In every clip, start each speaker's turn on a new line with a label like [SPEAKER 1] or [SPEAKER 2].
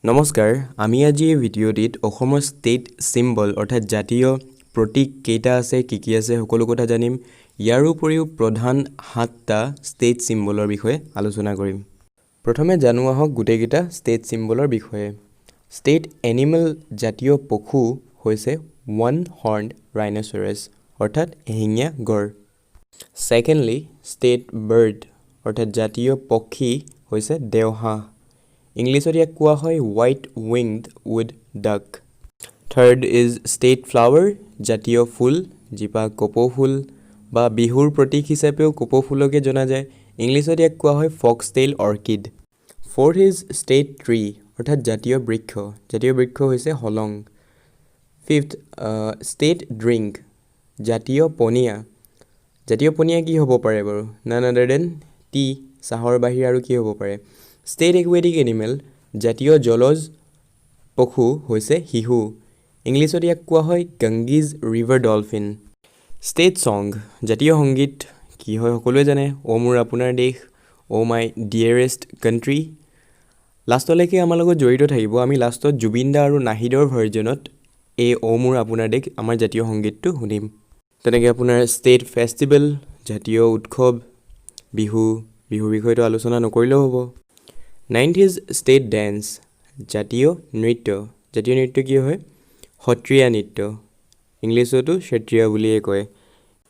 [SPEAKER 1] নমস্কাৰ আমি আজি এই ভিডিঅ'টিত অসমৰ ষ্টেট চিম্বল অৰ্থাৎ জাতীয় প্ৰতীক কেইটা আছে কি আছে সকলো কথা জানিম ইয়াৰ উপৰিও প্ৰধান 7টা ষ্টেট চিম্বলৰ বিষয়ে আলোচনা কৰিম প্ৰথমে জানো আহক গোটেইকেইটা ষ্টেট চিম্বলৰ বিষয়ে ষ্টেট এনিমেল জাতীয় পশু হৈছে ওৱান হৰ্নড ৰাইনোচৰাছ অৰ্থাৎ এশিঙীয়া গড় সেকেন্ডলি ষ্টেট বাৰ্ড অৰ্থাৎ জাতীয় পক্ষী হৈছে দেওহাঁহ ইংলিছত ইয়াক কোৱা হয় হোৱাইট উইংড উড ডাক থাৰ্ড ইজ ষ্টেট ফ্লাৱাৰ জাতীয় ফুল যিপা কপৌ ফুল বা বিহুৰ প্ৰতীক হিচাপেও কপৌ ফুলকে জনা যায় ইংলিছত ইয়াক কোৱা হয় foxtail orchid fourth is state tree অৰ্থাৎ জাতীয় বৃক্ষ হৈছে হলং ফিফথ ষ্টেট ড্ৰিংক জাতীয় পনীয়া কি হ'ব পাৰে বাৰু নান আদাৰ দেন টি চাহৰ বাহিৰে আৰু কি হ'ব পাৰে ষ্টেট একুৱেটিক এনিমেল জাতীয় জলজ পশু হৈছে শিহু ইংলিছত ইয়াক কোৱা হয় গংগিজ ৰিভাৰ ডলফিন ষ্টেট ছং জাতীয় সংগীত কি হয় সকলোৱে জানে অ মোৰ আপোনাৰ দেশ অ মাই ডিয়াৰেষ্ট কাণ্ট্ৰি লাষ্টলৈকে আমাৰ লগত জড়িত থাকিব আমি লাষ্টত জুবিন দা আৰু নাহিদৰ ভাৰ্জনত এই অ মোৰ আপোনাৰ দেশ আমাৰ জাতীয় সংগীতটো শুনিম তেনেকৈ আপোনাৰ ষ্টেট ফেষ্টিভেল জাতীয় উৎসৱ বিহুৰ বিষয়টো আলোচনা নকৰিলেও হ'ব নাইন্থ ইজ ষ্টেট ডেন্স জাতীয় নৃত্য কি হয় সত্ৰীয়া নৃত্য ইংলিছতো সত্ৰীয়া বুলিয়ে কয়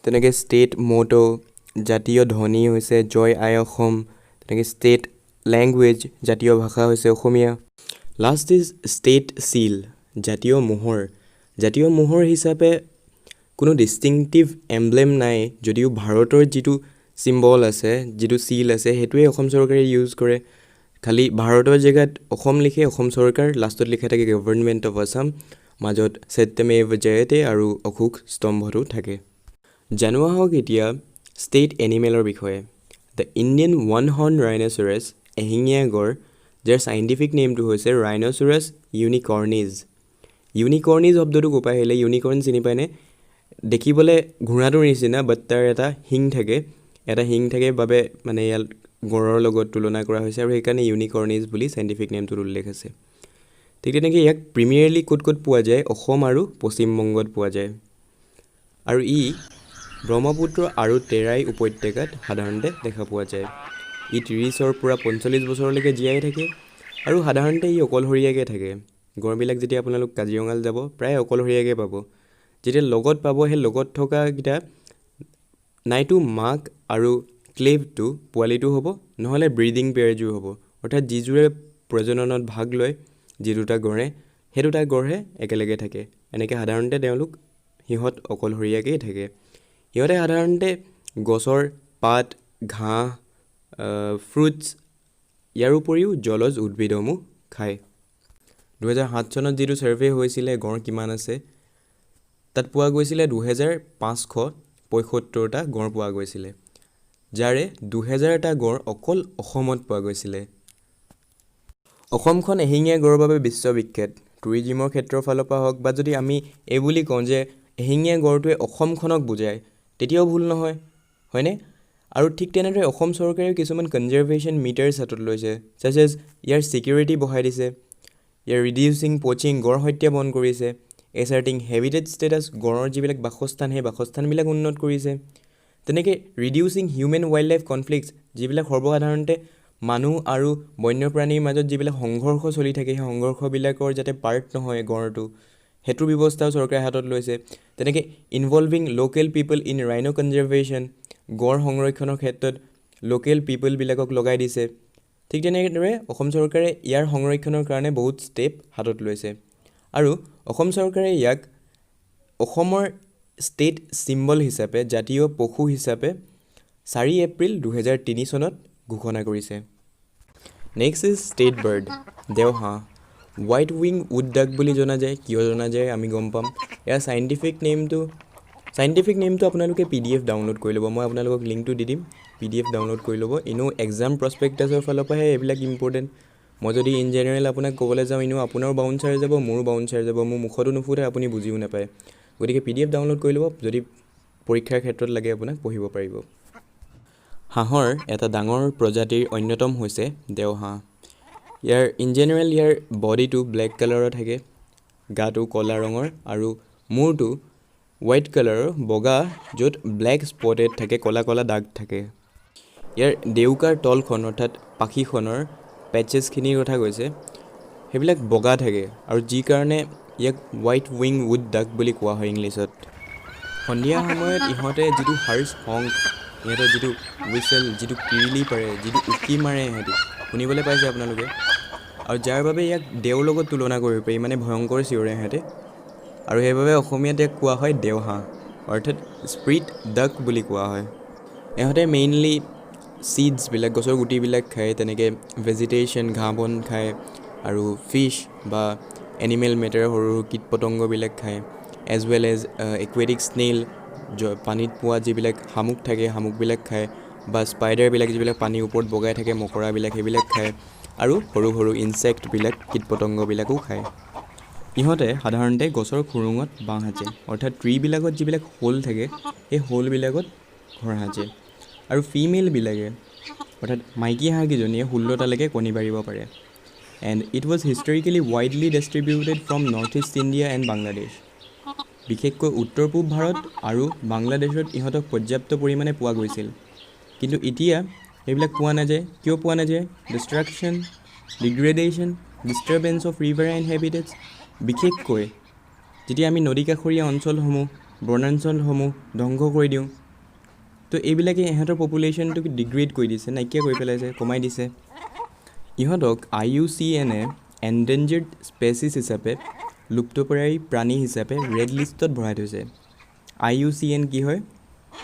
[SPEAKER 1] তেনেকৈ ষ্টেট ম'টো জাতীয় ধ্বনি হৈছে জয় আই অসম তেনেকৈ ষ্টেট লেংগুৱেজ জাতীয় ভাষা হৈছে অসমীয়া লাষ্ট ইজ ষ্টেট চিল জাতীয় মোহৰ হিচাপে কোনো ডিষ্টিংটিভ এমব্লেম নাই যদিও ভাৰতৰ যিটো চিম্বল আছে যিটো চিল আছে সেইটোৱে অসম চৰকাৰে ইউজ কৰে খালি ভাৰতৰ জেগাত অসম লিখে অসম চৰকাৰ লাষ্টত লিখা থাকে গভৰ্ণমেণ্ট অফ আছাম মাজত সত্যমেৱ জয়তে আৰু অশোক স্তম্ভটো থাকে জানোৱা হওক এতিয়া ষ্টেট এনিমেলৰ বিষয়ে দ্য ইণ্ডিয়ান ওৱান হৰ্ন ৰাইনোচৰাছ এশিঙীয়া গড় যাৰ চাইণ্টিফিক নেমটো হৈছে ৰাইনোচৰাছ ইউনিকৰ্নিজ শব্দটো ক'ৰ পৰা আহিলে ইউনিকৰ্ন চিনি পায়নে দেখিবলৈ ঘোঁৰাটোৰ নিচিনা বাট তাৰ এটা শিং থাকে বাবে মানে ইয়াত গড়ৰ লগত তুলনা কৰা হৈছে আৰু সেইকাৰণে ইউনিকৰ্নিজ বুলি চাইণ্টিফিক নেমটোত উল্লেখ আছে ঠিক তেনেকৈ ইয়াক প্ৰিমিয়াৰলি ক'ত পোৱা যায় অসম আৰু পশ্চিমবংগত পোৱা যায় আৰু ই ব্ৰহ্মপুত্ৰ আৰু তেৰাই উপত্যকাত সাধাৰণতে দেখা পোৱা যায় ই 30ৰ পৰা 45 বছৰলৈকে জীয়াই থাকে আৰু সাধাৰণতে ই অকলশৰীয়াকৈ থাকে গড়বিলাক যেতিয়া আপোনালোক কাজিৰঙালৈ যাব প্ৰায় অকলশৰীয়াকৈ পাব যেতিয়া লগত পাব সেই লগত থকাকেইটা নাইটো মাক আৰু ক্লেভটো পোৱালিটো হ'ব নহ'লে ব্ৰিডিং পেয়াৰযোৰ হ'ব অৰ্থাৎ যিযোৰে প্ৰজননত ভাগ লয় যি দুটা গড়ে সেই দুটা গড়হে একেলগে থাকে এনেকৈ সাধাৰণতে সিহঁত অকলশৰীয়াকৈ থাকে সিহঁতে সাধাৰণতে গছৰ পাত ঘাঁহ ফ্ৰুটছ ইয়াৰ উপৰিও জলজ উদ্ভিদসমূহ খায় 2007 চনত যিটো ছাৰ্ভে হৈছিলে গড় কিমান আছে তাত পোৱা গৈছিলে 2575টা গড় পোৱা গৈছিলে যাৰে 2000টা গড় অকল অসমত পোৱা গৈছিলে অসমখন এশিঙীয়া গড়ৰ বাবে বিশ্ববিখ্যাত টুৰিজিমৰ ক্ষেত্ৰৰ ফালৰ পৰা হওক বা যদি আমি এই বুলি কওঁ যে এশিঙীয়া গড়টোৱে অসমখনক বুজায় তেতিয়াও ভুল নহয় হয়নে আৰু ঠিক তেনেদৰে অসম চৰকাৰেও কিছুমান কনজাৰভেশ্যন মিটাৰ্ছ হাতত লৈছে ছাচ এজ ইয়াৰ ছিকিউৰিটি বঢ়াই দিছে ইয়াৰ ৰিডিউচিং পচিং গড় হত্যা বন্ধ কৰিছে এছাৰ্টিং হেবিটেট ষ্টেটাছ গড়ৰ যিবিলাক বাসস্থান সেই বাসস্থানবিলাক উন্নত কৰিছে তেনেকৈ reducing human wild life conflicts যিবিলাক সৰ্বসাধাৰণতে মানুহ আৰু বন্যপ্ৰাণীৰ মাজত যিবিলাক সংঘৰ্ষ চলি থাকে সেই সংঘৰ্ষবিলাকৰ যাতে পাৰ্ট নহয় গড়টো সেইটোৰ ব্যৱস্থাও চৰকাৰে হাতত লৈছে তেনেকৈ involving local people in rhino conservation গড় সংৰক্ষণৰ ক্ষেত্ৰত লোকেল পিপলবিলাকক লগাই দিছে ঠিক তেনেদৰে অসম চৰকাৰে ইয়াৰ সংৰক্ষণৰ কাৰণে বহুত ষ্টেপ হাতত লৈছে আৰু অসম চৰকাৰে ইয়াক অসমৰ ষ্টেট চিম্বল হিচাপে জাতীয় পশু হিচাপে 4 এপ্ৰিল 2003 চনত ঘোষণা কৰিছে নেক্সট ইজ ষ্টেট বাৰ্ড দেওহাঁহ হোৱাইট উইং উড ডাক বুলি জনা যায় কিয় জনা যায় আমি গম পাম ইয়াৰ চাইণ্টিফিক নেমটো আপোনালোকে PDF ডাউনলোড কৰি ল'ব মই আপোনালোকক লিংকটো দি দিম PDF ডাউনলোড কৰি ল'ব এনেও এক্সাম প্ৰস্পেক্টাছৰ ফালৰ পৰাহে এইবিলাক ইম্পৰ্টেণ্ট মই যদি ইন জেনেৰেল আপোনাক ক'বলৈ যাওঁ এনেও আপোনাৰো বাউঞ্চাৰ যাব মোৰো বাউঞ্চাৰ যাব মোৰ মুখতো নুফুটে আপুনি বুজিও নাপায় গতিকে PDF ডাউনলোড কৰি ল'ব যদি পৰীক্ষাৰ ক্ষেত্ৰত লাগে আপোনাক পঢ়িব পাৰিব হাঁহৰ এটা ডাঙৰ প্ৰজাতিৰ অন্যতম হৈছে দেওহাঁহ ইয়াৰ ইন জেনেৰেল ইয়াৰ বডিটো ব্লেক কালাৰৰ থাকে, গাটো ক'লা ৰঙৰ আৰু মূৰটো হোৱাইট কালাৰৰ বগা, য'ত ব্লেক স্পটেড থাকে, ক'লা ক'লা দাগ থাকে। ইয়াৰ ডেউকাৰ তলখন অৰ্থাৎ পাখিখনৰ পেচেছখিনিৰ কথা কৈছে, সেইবিলাক বগা থাকে আৰু যি কাৰণে ইয়াক হোৱাইট উইং উড ডাক বুলি কোৱা হয় ইংলিছত। সন্ধিয়া সময়ত ইহঁতে যিটো হাৰ্চ হংক, ইহঁতৰ যিটো হুইচেল, যিটো কিৰিলি পাৰে, যিটো উকি মাৰে ইহঁতি, শুনিবলৈ পাইছে আপোনালোকে, আৰু যাৰ বাবে ইয়াক দেওৰ লগত তুলনা কৰিব পাৰি, মানে ভয়ংকৰ চিঞৰে সিহঁতে, আৰু সেইবাবে অসমীয়াত ইয়াক কোৱা হয় দেওহাঁহ, অৰ্থাৎ স্প্ৰিট ডাক বুলি কোৱা হয়। ইহঁতে মেইনলি ছিডছবিলাক, গছৰ গুটিবিলাক খায়, তেনেকৈ ভেজিটেশ্যন, ঘাঁহ বন খায়, আৰু ফিছ বা এনিমেল মেটাৰ, সৰু সৰু কীট পতংগবিলাক খায়, as well as aquatic snail, পানীত পোৱা যিবিলাক শামুক থাকে, শামুকবিলাক খায়, বা স্পাইডাৰবিলাক যিবিলাক পানীৰ ওপৰত বগাই থাকে, মকৰাবিলাক, সেইবিলাক খায়, আৰু সৰু সৰু ইনছেক্টবিলাক, কীট পতংগবিলাকো খায়। ইহঁতে সাধাৰণতে গছৰ খুৰুঙত বাঁহ সাজে, অৰ্থাৎ ট্ৰীবিলাকত যিবিলাক হোল থাকে, সেই হোলবিলাকত ঘৰ সাজে। আৰু ফিমেলবিলাকে, অৰ্থাৎ মাইকী হাঁহকেইজনীয়ে 16টালৈকে কণী পাৰিব পাৰে। And it was historically widely distributed from north east India and Bangladesh. বিশেষকৈ উত্তৰ পূব ভাৰত আৰু বাংলাদেশত ইহঁতক পৰ্যাপ্ত পৰিমাণে পোৱা গৈছিল, কিন্তু এতিয়া সেইবিলাক পোৱা নাযায়। কিয় পোৱা নাযায়? Destruction, degradation, disturbance of river and habitats. বিশেষকৈ যেতিয়া আমি নদী কাষৰীয়া অঞ্চলসমূহ, বনাঞ্চলসমূহ ধ্বংস কৰি দিওঁ, তো এইবিলাকে ইহঁতৰ পপুলেশ্যনটোক ডিগ্ৰেড কৰি দিছে, নাইকিয়া কৰি পেলাইছে, কমাই দিছে। ইহঁতক IUCN-এ এণ্ডেঞ্জাৰ্ড স্পেচিছ হিচাপে, লুপ্তপ্ৰায় প্ৰাণী হিচাপে ৰেড লিষ্টত ভৰাই থৈছে। IUCN কি হয়?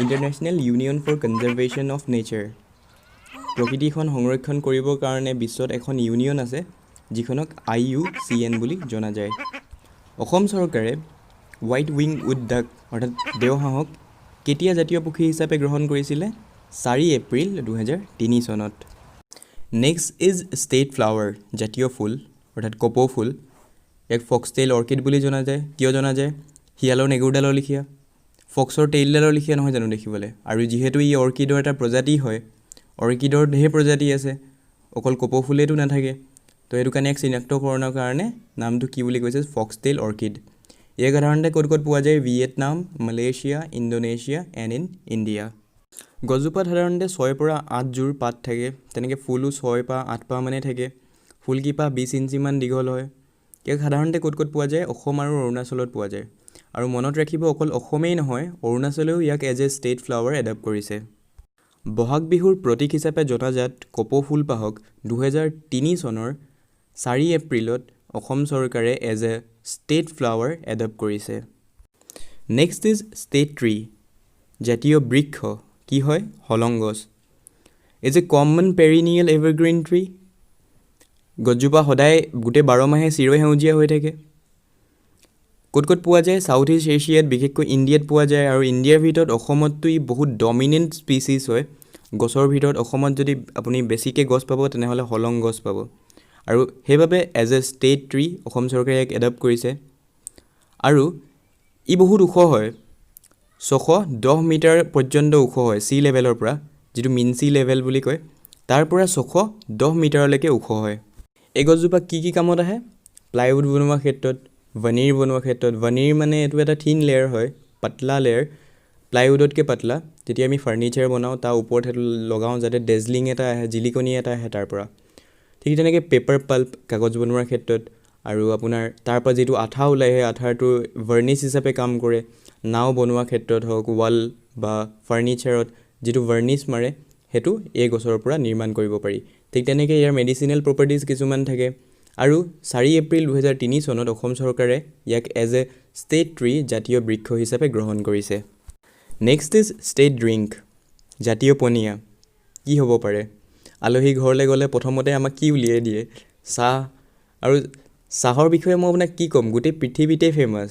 [SPEAKER 1] International union for conservation of nature. প্ৰকৃতিখন সংৰক্ষণ কৰিবৰ কাৰণে বিশ্বত এখন ইউনিয়ন আছে, যিখনক IUCN বুলি জনা যায়। অসম চৰকাৰে হোৱাইট উইং উড ডাক অৰ্থাৎ দেওহাঁহক কেতিয়া জাতীয় পক্ষী হিচাপে গ্ৰহণ কৰিছিলে? 4 এপ্ৰিল 2003 চনত। নেক্সট ইজ ষ্টেট ফ্লাৱাৰ, জাতীয় ফুল অৰ্থাৎ কপৌ ফুল। ইয়াক ফক্সটেইল অৰ্কিড বুলি জনা যায়। কিয় জনা যায়? শিয়ালৰ নেগুৰডালৰ লিখীয়া, ফক্সৰ টেইলডালৰ লিখীয়া নহয় জানো দেখিবলৈ? আৰু যিহেতু ই অৰ্কিডৰ এটা প্ৰজাতি হয়, অৰ্কিডৰ ঢেৰ প্ৰজাতি আছে, অকল কপৌ ফুলেইটো নাথাকে, তো সেইটো কাৰণে ইয়াক চিনাক্তকৰণৰ কাৰণে নামটো কি বুলি কৈছে? Foxtail orchid. ইয়াক সাধাৰণতে ক'ত ক'ত পোৱা যায়? Vietnam, Malaysia, Indonesia and in India. গছজোপাত সাধাৰণতে 6 পৰা 8 জোৰ পাত থাকে, তেনেকৈ ফুলো 6 পৰা 8 পাহ মানে থাকে। ফুলকেইপা 20 ইঞ্চিমান দীঘল হয়। ইয়াক সাধাৰণতে ক'ত ক'ত পোৱা যায়? অসম আৰু অৰুণাচলত পোৱা যায়। আৰু মনত ৰাখিব, অকল অসমেই নহয়, অৰুণাচলেও ইয়াক as a state flower adopt কৰিছে। বহাগ বিহুৰ প্ৰতীক হিচাপে জনাজাত কপৌ ফুলপাহক 2003 চনৰ 4 এপ্ৰিলত অসম চৰকাৰে as a state flower adopt কৰিছে। নেক্সট ইজ ষ্টেট ট্ৰী, জাতীয় বৃক্ষ। কি হয়? হলং গছ। Is a common perennial evergreen tree. গছজোপা সদায় গোটেই 12 মাহে চিৰসেউজীয়া হৈ থাকে। ক'ত ক'ত পোৱা যায়? ছাউথ ইষ্ট এছিয়াত, বিশেষকৈ ইণ্ডিয়াত পোৱা যায়, আৰু ইণ্ডিয়াৰ ভিতৰত অসমততো ই বহুত ডমিনেণ্ট স্পিচিছ হয়। গছৰ ভিতৰত অসমত যদি আপুনি বেছিকৈ গছ পাব, তেনেহ'লে হলং গছ পাব, আৰু সেইবাবে as a state tree Assam চৰকাৰে ইয়াক এডপ্ট কৰিছে। আৰু ই বহুত ওখ হয়, 610 মিটাৰ পৰ্যন্ত ওখ হয় চি লেভেলৰ পৰা, যিটো মিন চি লেভেল বুলি কয়, তাৰ পৰা 610 মিটাৰলৈকে ওখ হয়। এই গছজোপা কি কি কামত আহে? প্লাইউড বনোৱাৰ ক্ষেত্ৰত, ভেনিৰ বনোৱাৰ ক্ষেত্ৰত। ভেনিৰ মানে এইটো এটা থিন লেয়াৰ হয়, পাতলা লেয়াৰ, প্লাইউডতকৈ পাতলা। যেতিয়া আমি ফাৰ্নিচাৰ বনাওঁ, তাৰ ওপৰত সেইটো লগাওঁ যাতে ডেজলিং এটা আহে, জিলিকনি এটা আহে তাৰ পৰা। ঠিক তেনেকৈ পেপাৰ পাল্প, কাগজ বনোৱাৰ ক্ষেত্ৰত, আৰু আপোনাৰ তাৰ পৰা যিটো আঠা ওলায়, সেই আঠাটো ভাৰ্নিছ হিচাপে কাম কৰে। নাও বনোৱাৰ ক্ষেত্ৰত হওক, ৱাল বা ফাৰ্নিচাৰত যিটো ভাৰ্নিছ মাৰে, সেইটো এই গছৰ পৰা নিৰ্মাণ কৰিব পাৰি। ঠিক তেনেকৈ ইয়াৰ মেডিচিনেল প্ৰপাৰ্টিজ কিছুমান থাকে। আৰু 4 এপ্ৰিল 2003 চনত অসম চৰকাৰে ইয়াক এজ এ ষ্টেট ট্ৰী, জাতীয় বৃক্ষ হিচাপে গ্ৰহণ কৰিছে। নেক্সট ইজ ষ্টেট ড্ৰিংক, জাতীয় পনীয়া। কি হ'ব পাৰে? আলহী ঘৰলৈ গ'লে প্ৰথমতে আমাক কি উলিয়াই দিয়ে? চাহ। আৰু চাহৰ বিষয়ে মই আপোনাক কি ক'ম, গোটেই পৃথিৱীতে ফেমাছ।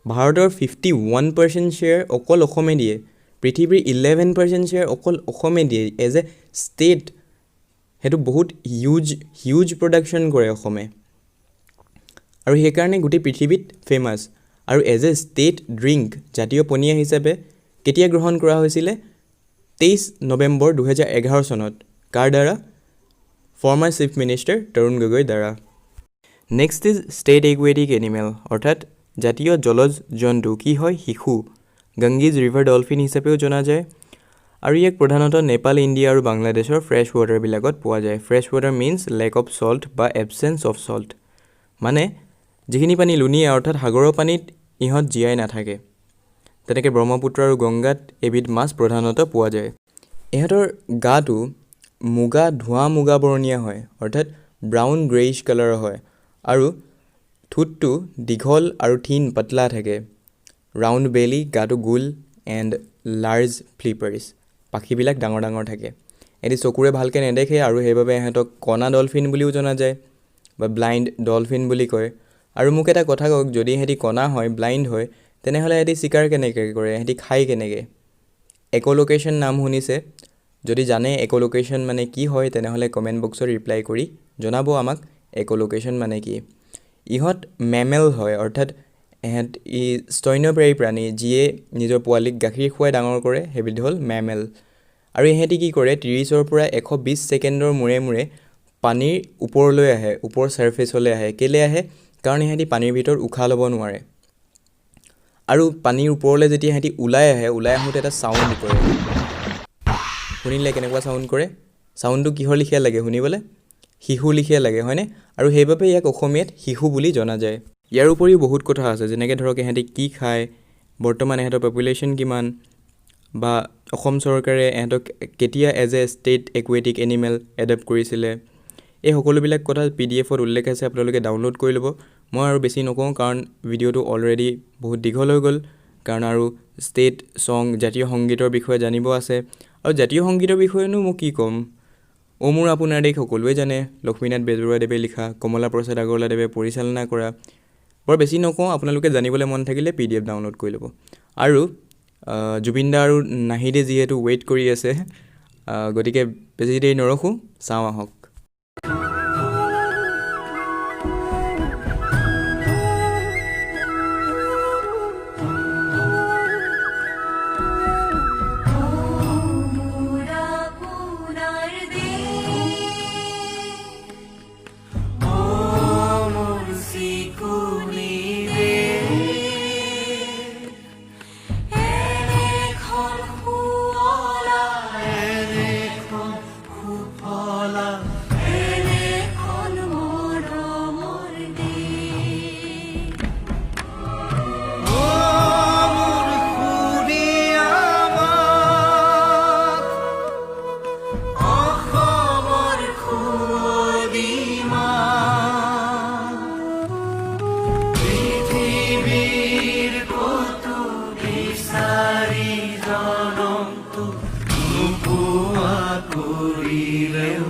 [SPEAKER 1] ভাৰতৰ 51% শ্বেয়াৰ অকল অসমে দিয়ে, পৃথিৱীৰ 11% শ্বেয়াৰ অকল অসমে দিয়ে এজ এ ষ্টেট। সেইটো বহুত হিউজ প্ৰডাকশ্যন কৰে অসমে, আৰু সেইকাৰণে গোটেই পৃথিৱীত ফেমাছ। আৰু এজ এ ষ্টেট ড্ৰিংক, জাতীয় পনীয়া হিচাপে কেতিয়া গ্ৰহণ কৰা হৈছিলে? 23 নৱেম্বৰ 2011 চনত। কাৰ দ্বাৰা? Former chief minister Tarun Gogoi দ্বাৰা। Next is state aquatic animal অৰ্থাৎ জাতীয় জলজ জন্তু কি হয় শিশু। গংগেজ ৰিভাৰ ডলফিন হিচাপেও জনা যায় আৰু ইয়াক প্ৰধানতঃ নেপাল ইণ্ডিয়া আৰু বাংলাদেশৰ ফ্ৰেছ ৱাটাৰবিলাকত পোৱা যায়। Fresh water means lake of salt বা এবচেঞ্চ অফ চল্ট, মানে যিখিনি পানী লুণীয়া অৰ্থাৎ সাগৰৰ পানীত ইহঁত জীয়াই নাথাকে। তেনেকৈ ব্ৰহ্মপুত্ৰ আৰু গংগাত এবিধ মাছ প্ৰধানতঃ পোৱা যায়। ইহঁতৰ গাটো মুগা ধোঁৱা মুগা বৰণীয়া হয় অৰ্থাৎ ব্ৰাউন গ্ৰেইছ কালাৰৰ হয় আৰু ঠোঁটটো দীঘল আৰু থিন পাতলা থাকে। ৰাউণ্ড বেলি, গাটো গোল এণ্ড লাৰ্জ ফ্লিপাৰ্ছ, পাখিবিলাক ডাঙৰ ডাঙৰ থাকে। এটি চকুৰে ভালকৈ নেদেখে আৰু সেইবাবে ইহঁতক কণা ডলফিন বুলিও জনা যায় বা ব্লাইণ্ড ডলফিন বুলি কয়। আৰু মোক এটা কথা কওক, যদি সিহঁতি কণা হয় ব্লাইণ্ড হয় তেনেহ'লে সিহঁতি চিকাৰ কেনেকৈ কৰে, সিহঁতি খায় কেনেকৈ? এক'লোকেশ্যন নাম শুনিছে? যদি জানে এক'লোকেশ্যন মানে কি হয় তেনেহ'লে কমেণ্ট বক্সত ৰিপ্লাই কৰি জনাব আমাক এক'লোকেশ্যন মানে কি। ইহঁত মেমেল হয় অৰ্থাৎ ইহঁত স্তন্যপায়ী প্ৰাণী, যিয়ে নিজৰ পোৱালীক গাখীৰ খুৱাই ডাঙৰ কৰে, সেইবিধ হ'ল মেমেল। আৰু ইহঁতি কি কৰে 30ৰ পৰা 120 ছেকেণ্ডৰ মূৰে মূৰে পানীৰ ওপৰলৈ আহে, ওপৰ ছাৰ্ফেচলৈ আহে। কেলৈ আহে? কাৰণ ইহঁতি পানীৰ ভিতৰত উশাহ ল'ব নোৱাৰে আৰু পানীৰ ওপৰলৈ যেতিয়া সিহঁতি ওলাই আহে, ওলাই আহোঁতে এটা চাউণ্ড কৰে। শুনিলে কেনেকুৱা চাউণ্ড কৰে? চাউণ্ডটো কিহৰ লিখীয়া লাগে শুনিবলৈ? শিশু লিখীয়া লাগে হয়নে? আৰু সেইবাবে ইয়াক অসমীয়াত শিশু বুলি জনা যায়। ইয়াৰ উপৰিও বহুত কথা আছে, যেনেকৈ ধৰক ইহঁতি কি খায়, বৰ্তমান ইহঁতৰ পপুলেশ্যন কিমান, বা অসম চৰকাৰে ইহঁতক কেতিয়া as a state aquatic animal adopt কৰিছিলে। এই সকলোবিলাক কথা PDF-ত উল্লেখ আছে, আপোনালোকে ডাউনলোড কৰি ল'ব। মই আৰু বেছি নকওঁ কাৰণ ভিডিঅ'টো অলৰেডি বহুত দীঘল হৈ গ'ল, কাৰণ আৰু ষ্টেট ছং জাতীয় সংগীতৰ বিষয়ে জানিব আছে। আৰু জাতীয় সংগীতৰ বিষয়েনো মই কি ক'ম, অ' মোৰ আপোনাৰ দেশ সকলোৱে জানে, লক্ষ্মীনাথ বেজবৰুৱাদেৱে লিখা, কমলা প্ৰসাদ আগৰৱালাদেৱে পৰিচালনা কৰা। বৰ বেছি নকওঁ, আপোনালোকে জানিবলৈ মন থাকিলে PDF ডাউনলোড কৰি ল'ব। আৰু জুবিন দা আৰু নাহিদে যিহেতু ৱেইট কৰি আছে, গতিকে বেছি দেৰি নৰখোঁ, চাওঁ আহক।
[SPEAKER 2] কৰিলেও